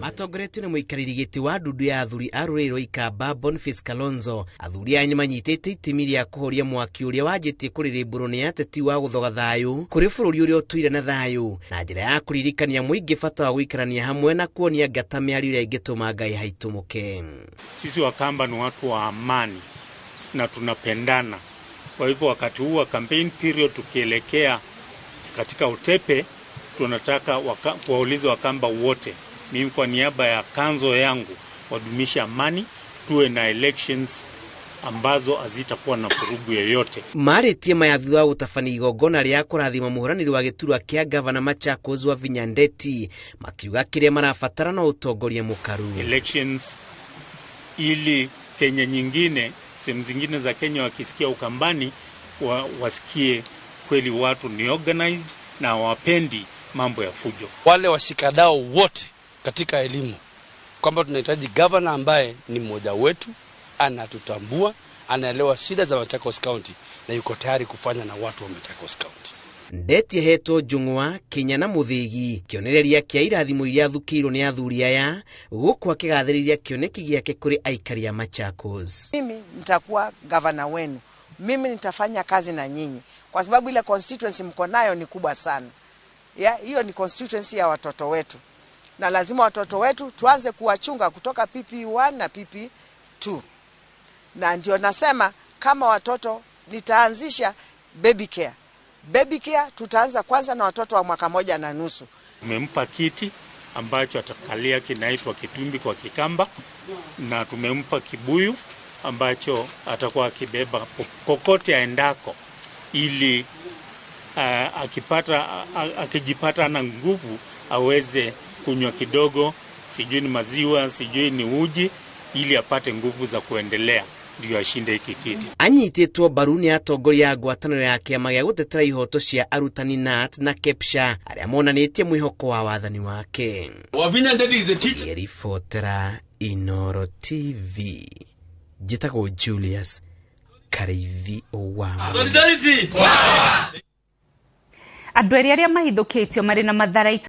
Matongoretio nĩ mũikarĩri gĩtĩ wa ndundu ya athuri a rũrĩrĩ rwa Ikamba Boniface Kalonzo. Athuri aya nĩmanyitĩte itemi rĩa kũhoria mwaki ũrĩa wanjĩtie kũrĩrĩmbũrwo nĩ ateti wa gũthoga thayũ kũrĩ bũrũri ũrĩa ũtũire na thayũ, na njĩra ya kũririkania mũingĩ bata wa gũikarania hamwe na kuonia ngata mĩario ĩrĩa ĩngĩtũma Ngai haitũmũke. Sisi Wakamba ni watu wa amani na tunapendana. Kwa hivyo wakati huu wa campaign period tukielekea katika utepe, tunataka kuwauliza Wakamba wote, mimi kwa niaba ya kanzo yangu, wadumisha amani, tuwe na elections ambazo hazitakuwa na furugu yoyote. Marĩtie maya thutha wa gũtabania igongona rĩa kũrathima mũhũranĩri wa gĩturwa kĩa gavana Machakos wa Vinyandeti, makiuga kĩrĩa marabatara na ũtongoria mũkaru. Elections ili Kenya nyingine, sehemu zingine za Kenya wakisikia Ukambani wasikie kweli watu ni organized na wapendi mambo ya fujo. Wale washikadao wote katika elimu kwamba tunahitaji governor ambaye ni mmoja wetu, anatutambua, anaelewa shida za Machakos County na yuko tayari kufanya na watu wa Machakos County. Ndeti hetwo Njung'wa Kenya na Mũthĩgi kĩonereria kĩa irathimo iria thukĩirwo nĩ athuri aya gũkũ akĩgathĩrĩria kĩoneki gĩake kũrĩ aikari a Machakos. Mimi nitakuwa gavana wenu, mimi nitafanya kazi na nyinyi kwa sababu ile constituency mko nayo ni kubwa sana. Hiyo ni constituency ya watoto wetu, na lazima watoto wetu tuanze kuwachunga kutoka PP1 na PP2. Na ndio nasema kama watoto nitaanzisha baby care. Baby care tutaanza kwanza na watoto wa mwaka 1.5. Tumempa kiti ambacho atakalia kinaitwa kitumbi kwa Kikamba, na tumempa kibuyu ambacho atakuwa akibeba kokote aendako, ili akijipata na nguvu aweze kunywa kidogo, sijui ni maziwa, sijui ni uji, ili apate nguvu za kuendelea ndio ashinde hiki kiti. Anyitĩtwo mbaru nĩ atongoria a ngwatanĩro ya kĩama gĩa gũtetera ihoto cia arutani NAT na KEPSHA arĩa monanĩtie mwĩhoko wa wathani wake. Ribotera Inooro TV, njĩtagwo Julius Kareithi wa Andũ arĩa mahithũkĩtio marĩ na matharaita